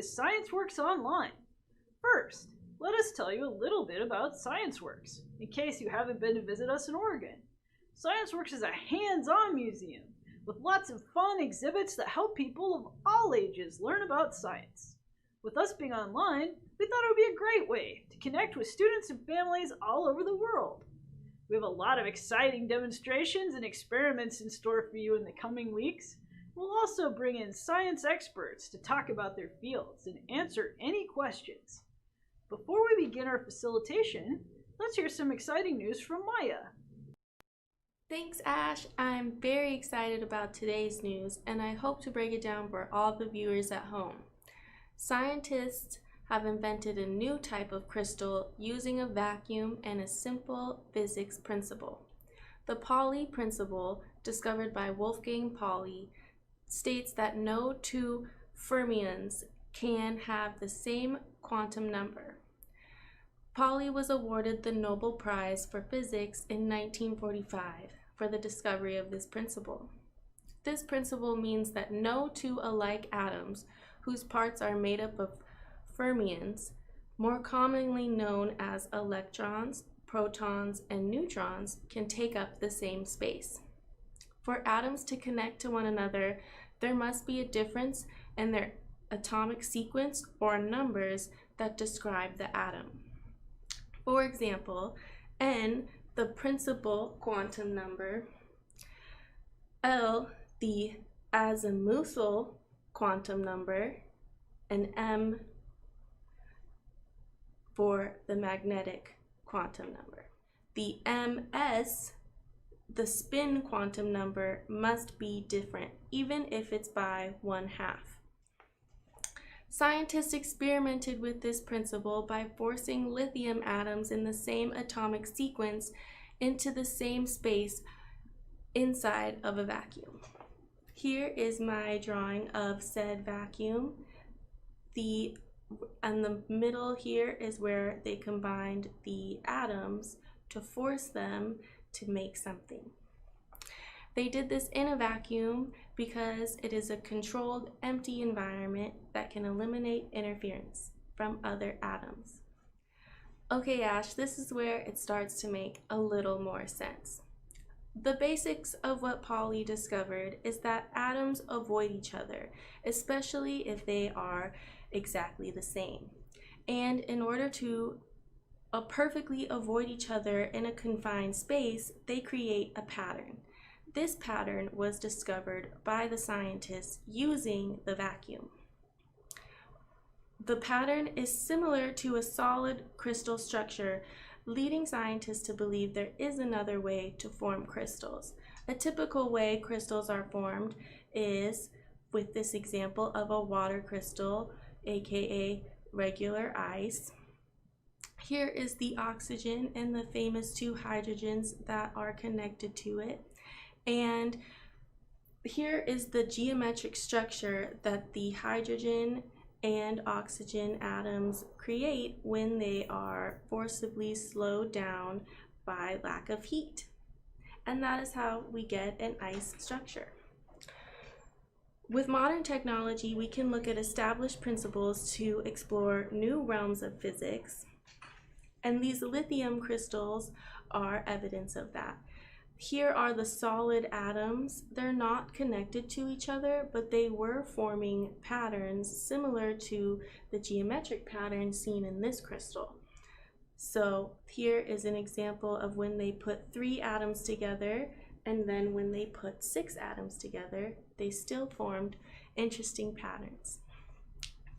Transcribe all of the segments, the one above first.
ScienceWorks Online. First, let us tell you a little bit about ScienceWorks, in case you haven't been to visit us in Oregon. ScienceWorks is a hands-on museum with lots of fun exhibits that help people of all ages learn about science. With us being online, we thought it would be a great way to connect with students and families all over the world. We have a lot of exciting demonstrations and experiments in store for you in the coming weeks. We'll also bring in science experts to talk about their fields and answer any questions. Before we begin our facilitation, let's hear some exciting news from Maya. Thanks, Ash. I'm very excited about today's news, and I hope to break it down for all the viewers at home. Scientists have invented a new type of crystal using a vacuum and a simple physics principle. The Pauli principle, discovered by Wolfgang Pauli, states that no two fermions can have the same quantum number. Pauli was awarded the Nobel Prize for Physics in 1945 for the discovery of this principle. This principle means that no two alike atoms whose parts are made up of fermions, more commonly known as electrons, protons, and neutrons, can take up the same space. For atoms to connect to one another, there must be a difference in their atomic sequence or numbers that describe the atom. For example, N, the principal quantum number, L, the azimuthal quantum number, and M for the magnetic quantum number. The ms, the spin quantum number, must be different, even if it's by 1/2. Scientists experimented with this principle by forcing lithium atoms in the same atomic sequence into the same space inside of a vacuum. Here is my drawing of said vacuum. And the middle here is where they combined the atoms to force them to make something. They did this in a vacuum because it is a controlled, empty environment that can eliminate interference from other atoms. Okay, Ash, this is where it starts to make a little more sense. The basics of what Pauli discovered is that atoms avoid each other, especially if they are exactly the same. And in order to perfectly avoid each other in a confined space, they create a pattern. This pattern was discovered by the scientists using the vacuum. The pattern is similar to a solid crystal structure, leading scientists to believe there is another way to form crystals. A typical way crystals are formed is with this example of a water crystal, aka regular ice. Here is the oxygen and the famous 2 hydrogens that are connected to it. And here is the geometric structure that the hydrogen and oxygen atoms create when they are forcibly slowed down by lack of heat. And that is how we get an ice structure. With modern technology, we can look at established principles to explore new realms of physics, and these lithium crystals are evidence of that. Here are the solid atoms. They're not connected to each other, but they were forming patterns similar to the geometric pattern seen in this crystal. So here is an example of when they put 3 atoms together, and then when they put 6 atoms together, they still formed interesting patterns.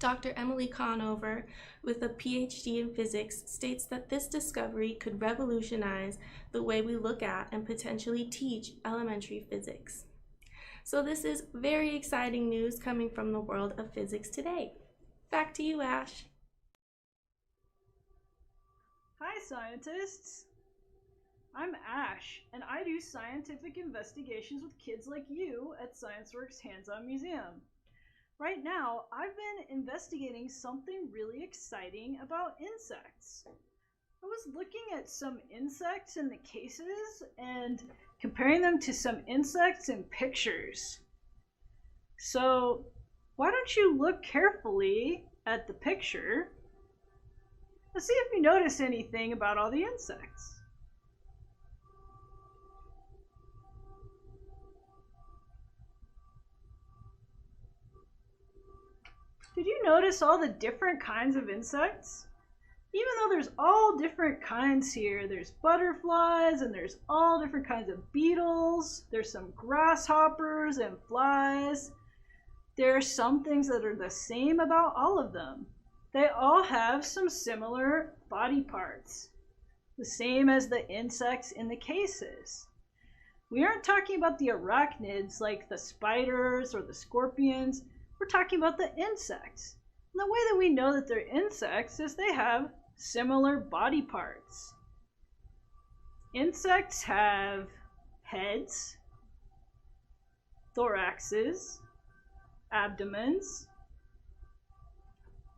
Dr. Emily Conover, with a PhD in physics, states that this discovery could revolutionize the way we look at and potentially teach elementary physics. So this is very exciting news coming from the world of physics today. Back to you, Ash. Hi, scientists. I'm Ash, and I do scientific investigations with kids like you at ScienceWorks Hands-On Museum. Right now, I've been investigating something really exciting about insects. I was looking at some insects in the cases and comparing them to some insects in pictures. So, why don't you look carefully at the picture, let's see if you notice anything about all the insects. Did you notice all the different kinds of insects? Even though there's all different kinds here, there's butterflies and there's all different kinds of beetles, there's some grasshoppers and flies. There are some things that are the same about all of them. They all have some similar body parts, the same as the insects in the cases. We aren't talking about the arachnids like the spiders or the scorpions. We're talking about the insects. And the way that we know that they're insects is they have similar body parts. Insects have heads, thoraxes, abdomens,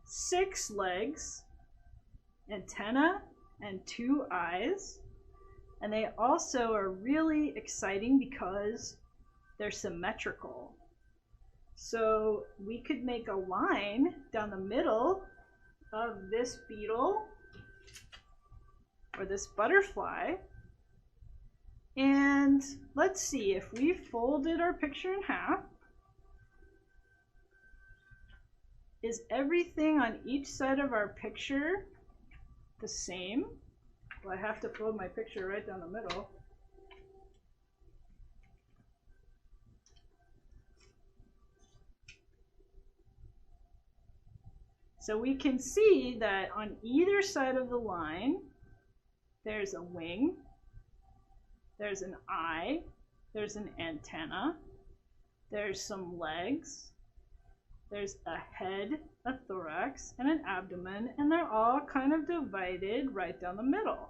6 legs, antenna, and 2 eyes. And they also are really exciting because they're symmetrical. So we could make a line down the middle of this beetle or this butterfly. And let's see, if we folded our picture in half, is everything on each side of our picture the same? Well, I have to fold my picture right down the middle. So we can see that on either side of the line, there's a wing, there's an eye, there's an antenna, there's some legs, there's a head, a thorax, and an abdomen, and they're all kind of divided right down the middle.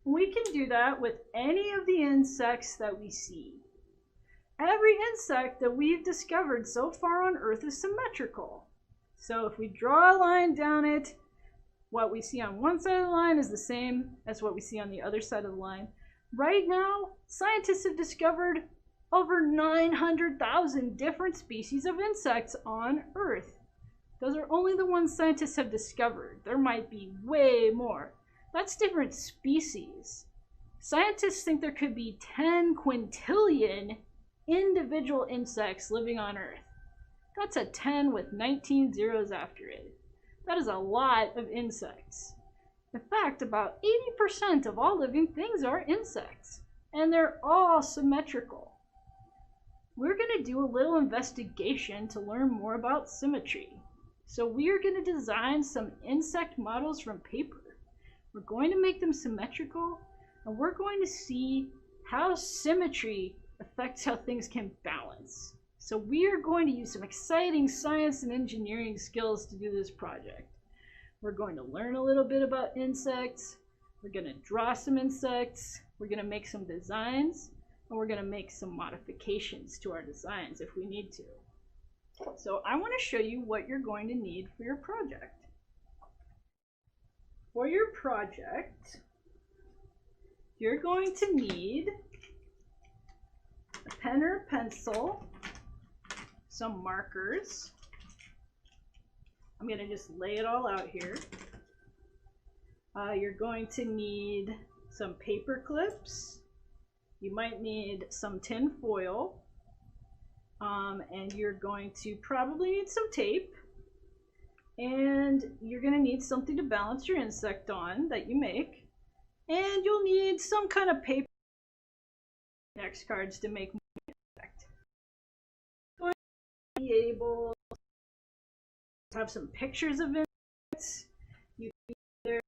We can do that with any of the insects that we see. Every insect that we've discovered so far on Earth is symmetrical. So if we draw a line down it, what we see on one side of the line is the same as what we see on the other side of the line. Right now, scientists have discovered over 900,000 different species of insects on Earth. Those are only the ones scientists have discovered. There might be way more. That's different species. Scientists think there could be 10 quintillion individual insects living on Earth. That's a 10 with 19 zeros after it. That is a lot of insects. In fact, about 80% of all living things are insects, and they're all symmetrical. We're going to do a little investigation to learn more about symmetry. So we are going to design some insect models from paper. We're going to make them symmetrical, and we're going to see how symmetry affects how things can balance. So we are going to use some exciting science and engineering skills to do this project. We're going to learn a little bit about insects. We're going to draw some insects. We're going to make some designs. And we're going to make some modifications to our designs if we need to. So I want to show you what you're going to need for your project. For your project, you're going to need a pen or a pencil, some markers. I'm going to just lay it all out here. You're going to need some paper clips. You might need some tin foil. And you're going to probably need some tape. And you're going to need something to balance your insect on that you make. And you'll need some kind of paper index cards to make more insect. You're going to be able to have some pictures of insects. You can either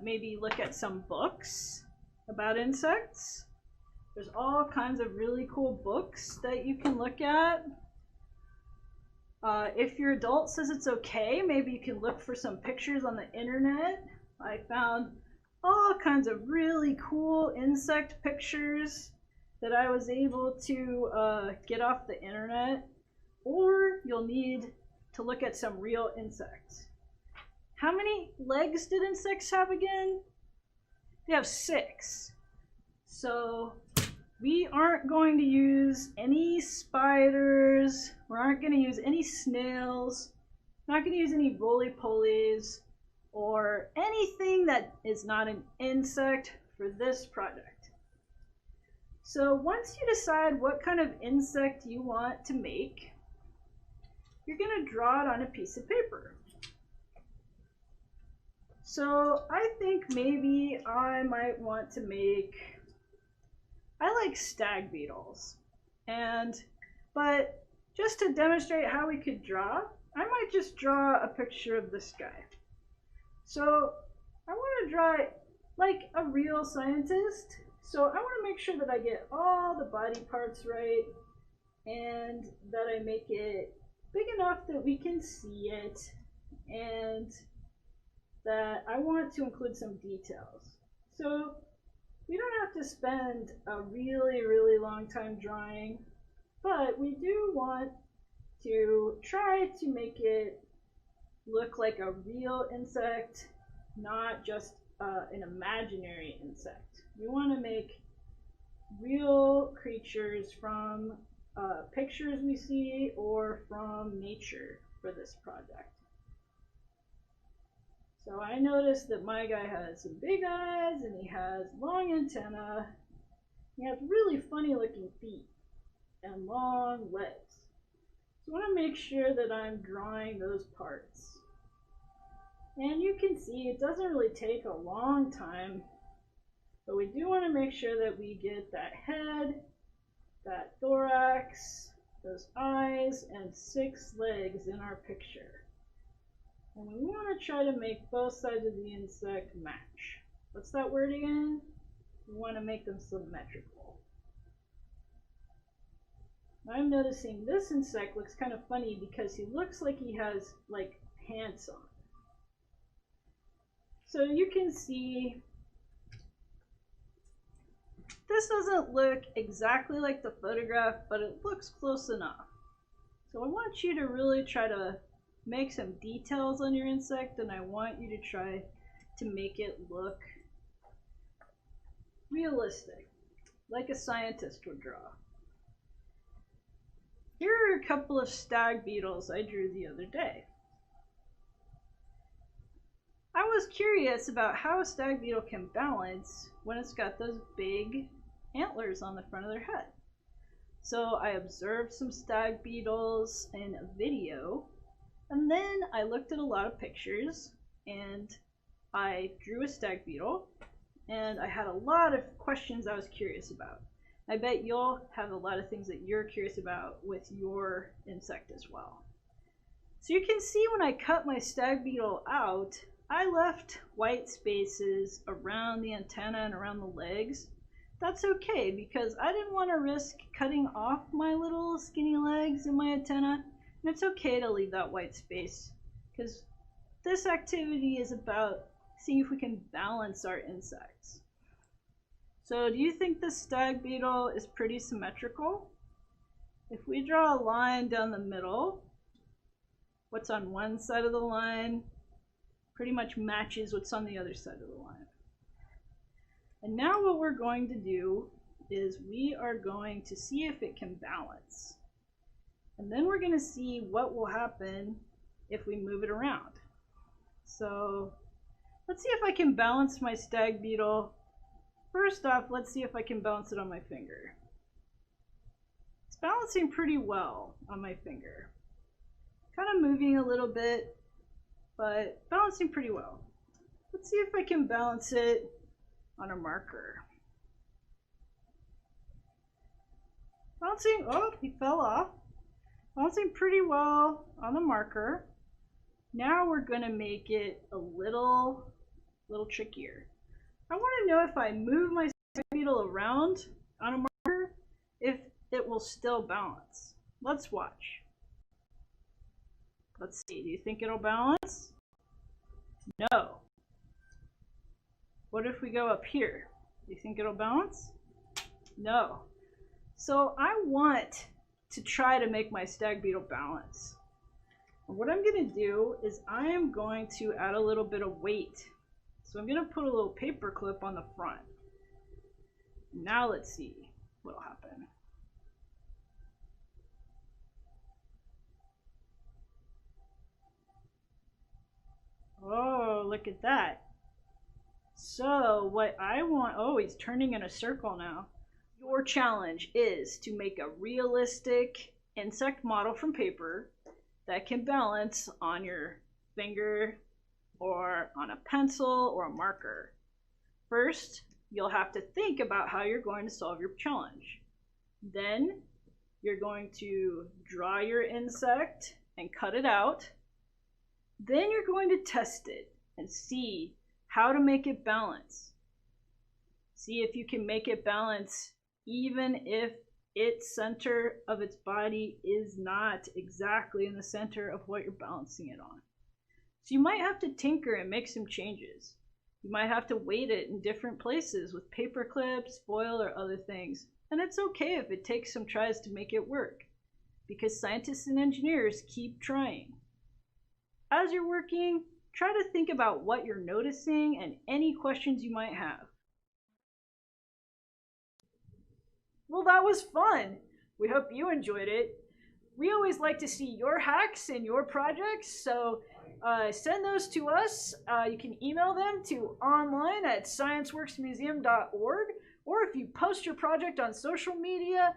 maybe look at some books about insects. There's all kinds of really cool books that you can look at. If your adult says it's okay, maybe you can look for some pictures on the internet. I found all kinds of really cool insect pictures that I was able to get off the internet. Or you'll need to look at some real insects. How many legs did insects have again? They have 6. So we aren't going to use any spiders. We aren't going to use any snails. I'm not going to use any roly-polies or anything that is not an insect for this project. So once you decide what kind of insect you want to make, you're going to draw it on a piece of paper. So I think maybe I might want to make, I like stag beetles, but just to demonstrate how we could draw, I might just draw a picture of this guy. So I want to draw it like a real scientist. So I want to make sure that I get all the body parts right and that I make it big enough that we can see it, and that I want to include some details. So we don't have to spend a really long time drawing, but we do want to try to make it look like a real insect, not just an imaginary insect. We want to make real creatures from pictures we see or from nature for this project. So I noticed that my guy has some big eyes and he has long antennae. He has really funny looking feet and long legs. So I want to make sure that I'm drawing those parts. And you can see it doesn't really take a long time, but we do want to make sure that we get that head, that thorax, those eyes, and 6 legs in our picture. And we want to try to make both sides of the insect match. What's that word again? We want to make them symmetrical. I'm noticing this insect looks kind of funny because he looks like he has like pants on. So you can see this doesn't look exactly like the photograph, but it looks close enough. So I want you to really try to make some details on your insect, and I want you to try to make it look realistic, like a scientist would draw. Here are a couple of stag beetles I drew the other day. I was curious about how a stag beetle can balance when it's got those big antlers on the front of their head. So I observed some stag beetles in a video, and then I looked at a lot of pictures, and I drew a stag beetle, and I had a lot of questions I was curious about. I bet you'll have a lot of things that you're curious about with your insect as well. So you can see when I cut my stag beetle out, I left white spaces around the antenna and around the legs. That's okay because I didn't want to risk cutting off my little skinny legs and my antenna. And it's okay to leave that white space because this activity is about seeing if we can balance our insects. So do you think this stag beetle is pretty symmetrical? If we draw a line down the middle, what's on one side of the line pretty much matches what's on the other side of the line. And now what we're going to do is we are going to see if it can balance. And then we're going to see what will happen if we move it around. So let's see if I can balance my stag beetle. First off, let's see if I can balance it on my finger. It's balancing pretty well on my finger. Kind of moving a little bit, but balancing pretty well. Let's see if I can balance it on a marker. Bouncing, oh, he fell off. Bouncing pretty well on the marker. Now we're gonna make it a little trickier. I wanna know if I move my stag beetle around on a marker, if it will still balance. Let's watch. Let's see, do you think it'll balance? No. What if we go up here? Do you think it'll balance? No. So I want to try to make my stag beetle balance. And what I'm going to do is I am going to add a little bit of weight. So I'm going to put a little paper clip on the front. Now let's see what'll happen. look at that. So what I want, oh, he's turning in a circle now. Your challenge is to make a realistic insect model from paper that can balance on your finger or on a pencil or a marker. First, you'll have to think about how you're going to solve your challenge. Then you're going to draw your insect and cut it out. Then you're going to test it and see how to make it balance. See if you can make it balance even if its center of its body is not exactly in the center of what you're balancing it on. So you might have to tinker and make some changes. You might have to weight it in different places with paper clips, foil, or other things. And it's okay if it takes some tries to make it work, because scientists and engineers keep trying. As you're working, try to think about what you're noticing and any questions you might have. Well, that was fun. We hope you enjoyed it. We always like to see your hacks and your projects, so send those to us. You can email them to online@scienceworksmuseum.org, or if you post your project on social media,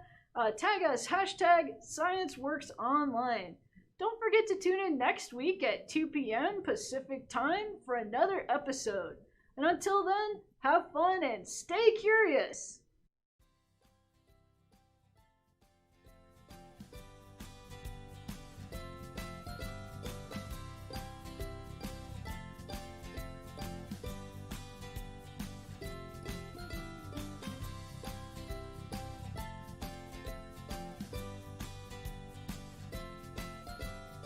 tag us, #ScienceWorksOnline. Don't forget to tune in next week at 2 p.m. Pacific time for another episode. And until then, have fun and stay curious.